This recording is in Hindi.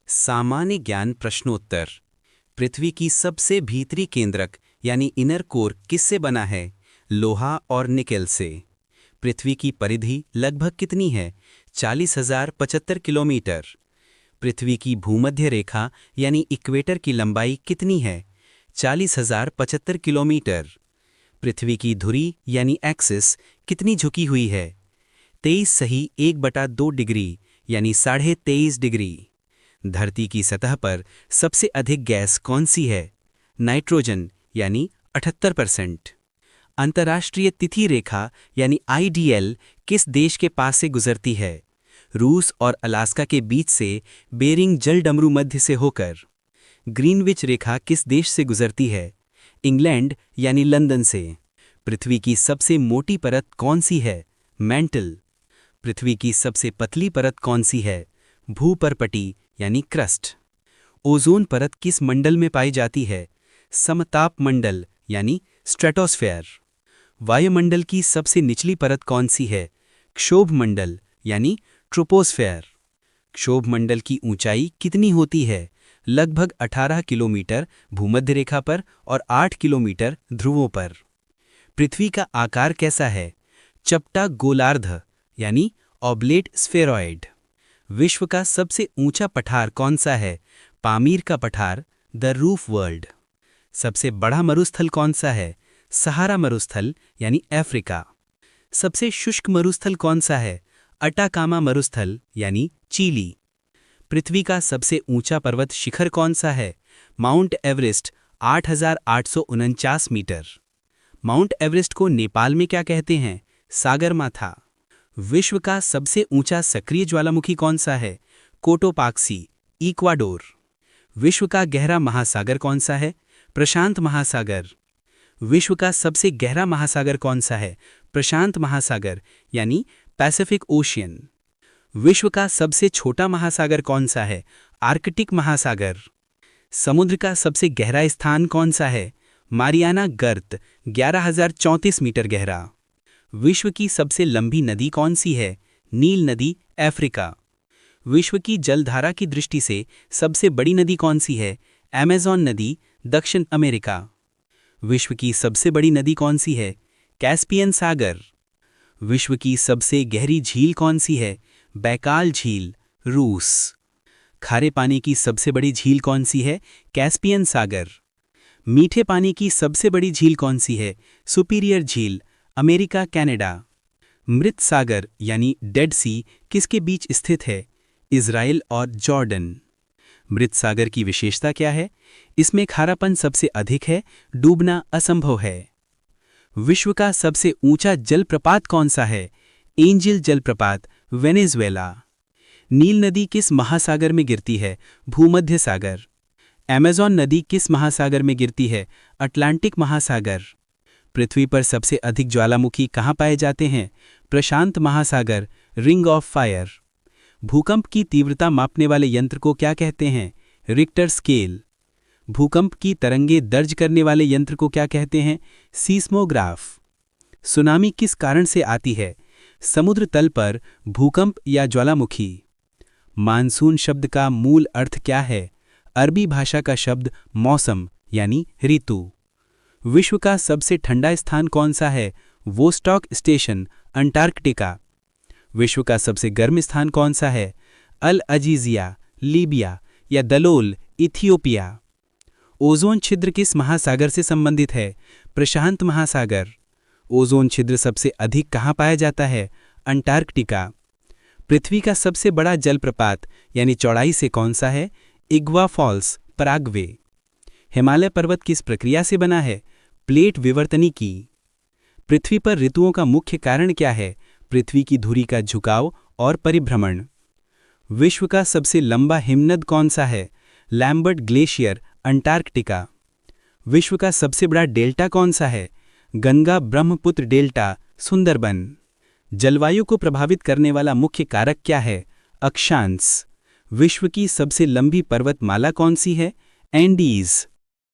सामान्य ज्ञान प्रश्नोत्तर। पृथ्वी की सबसे भीतरी केंद्रक यानी इनर कोर किससे बना है? लोहा और निकेल से। पृथ्वी की परिधि लगभग कितनी है? 40,075 किलोमीटर। पृथ्वी की भूमध्य रेखा यानी इक्वेटर की लंबाई कितनी है? 40,075 किलोमीटर। पृथ्वी की धुरी यानी एक्सिस कितनी झुकी हुई है? 23 सही 1/2 डिग्री यानी 23.5 डिग्री। धरती की सतह पर सबसे अधिक गैस कौन सी है? नाइट्रोजन यानी 78%। अंतर्राष्ट्रीय तिथि रेखा यानी आईडीएल किस देश के पास से गुजरती है? रूस और अलास्का के बीच से बेरिंग जलडमरू मध्य से होकर। ग्रीनविच रेखा किस देश से गुजरती है? इंग्लैंड यानी लंदन से। पृथ्वी की सबसे मोटी परत कौन सी है? मैंटल। पृथ्वी की सबसे पतली परत कौन सी है? भूपर्पटी यानी क्रस्ट। ओजोन परत किस मंडल में पाई जाती है? समताप मंडल यानी स्ट्रेटोस्फेयर। वायुमंडल की सबसे निचली परत कौन सी है? क्षोभ मंडल यानी ट्रोपोस्फेयर। क्षोभ मंडल की ऊंचाई कितनी होती है? लगभग 18 किलोमीटर भूमध्य रेखा पर और 8 किलोमीटर ध्रुवों पर। पृथ्वी का आकार कैसा है? चपटा गोलार्ध यानी ऑब्लेट स्फेरॉइड। विश्व का सबसे ऊंचा पठार कौन सा है? पामीर का पठार, द रूफ वर्ल्ड। सबसे बड़ा मरुस्थल कौन सा है? सहारा मरुस्थल यानी अफ्रीका। सबसे शुष्क मरुस्थल कौन सा है? अटाकामा मरुस्थल यानी चिली। पृथ्वी का सबसे ऊंचा पर्वत शिखर कौन सा है? माउंट एवरेस्ट 8,849 मीटर। माउंट एवरेस्ट को नेपाल में क्या कहते हैं? सागरमाथा। विश्व का सबसे ऊंचा सक्रिय ज्वालामुखी कौन सा है? कोटोपाक्सी, इक्वाडोर। विश्व का गहरा महासागर कौन सा है? प्रशांत महासागर। विश्व का सबसे गहरा महासागर कौन सा है? प्रशांत महासागर यानी पैसिफिक ओशियन। विश्व का सबसे छोटा महासागर कौन सा है? आर्कटिक महासागर। समुद्र का सबसे गहरा स्थान कौन सा है? मारियाना गर्त 11,034 मीटर गहरा। विश्व की सबसे लंबी नदी कौन सी है? नील नदी, अफ्रीका। विश्व की जलधारा की दृष्टि से सबसे बड़ी नदी कौन सी है? अमेज़न नदी, दक्षिण अमेरिका। विश्व की सबसे बड़ी नदी कौन सी है? कैस्पियन सागर। विश्व की सबसे गहरी झील कौन सी है? बैकाल झील, रूस। खारे पानी की सबसे बड़ी झील कौन सी है? कैस्पियन सागर। मीठे पानी की सबसे बड़ी झील कौन सी है? सुपीरियर झील, अमेरिका, कनाडा। मृत सागर यानी डेड सी किसके बीच स्थित है? इज़राइल और जॉर्डन। मृत सागर की विशेषता क्या है? इसमें खारापन सबसे अधिक है, डूबना असंभव है। विश्व का सबसे ऊंचा जलप्रपात कौन सा है? एंजिल जलप्रपात, वेनेजुएला। नील नदी किस महासागर में गिरती है? भूमध्य सागर। अमेज़न नदी किस महासागर में गिरती है? अटलांटिक महासागर। पृथ्वी पर सबसे अधिक ज्वालामुखी कहाँ पाए जाते हैं? प्रशांत महासागर, रिंग ऑफ फायर। भूकंप की तीव्रता मापने वाले यंत्र को क्या कहते हैं? Richter scale. भूकंप की तरंगें दर्ज करने वाले यंत्र को क्या कहते हैं? सीस्मोग्राफ। सुनामी किस कारण से आती है? समुद्र तल पर भूकंप या ज्वालामुखी। मानसून शब्द का मूल अर्थ क्या है? अरबी भाषा का शब्द मौसम यानी ऋतु। विश्व का सबसे ठंडा स्थान कौन सा है? Vostok station, Antarctica. विश्व का सबसे गर्म स्थान कौन सा है? अल अजीजिया, लीबिया या दलोल, इथियोपिया। ओजोन छिद्र किस महासागर से संबंधित है? प्रशांत महासागर। ओजोन छिद्र सबसे अधिक कहाँ पाया जाता है? अंटार्कटिका। पृथ्वी का सबसे बड़ा जलप्रपात यानी चौड़ाई से कौन सा है? इग्वा फॉल्स, पराग्वे। हिमालय पर्वत किस प्रक्रिया से बना है? प्लेट विवर्तनी की। पृथ्वी पर ऋतुओं का मुख्य कारण क्या है? पृथ्वी की धुरी का झुकाव और परिभ्रमण। विश्व का सबसे लंबा हिमनद कौन सा है? Lambert glacier, Antarctica. विश्व का सबसे बड़ा डेल्टा कौन सा है? गंगा ब्रह्मपुत्र डेल्टा, सुंदरबन। जलवायु को प्रभावित करने वाला मुख्य कारक क्या है? अक्षांश। विश्व की सबसे लंबी पर्वतमाला कौन सी है? एंडीज।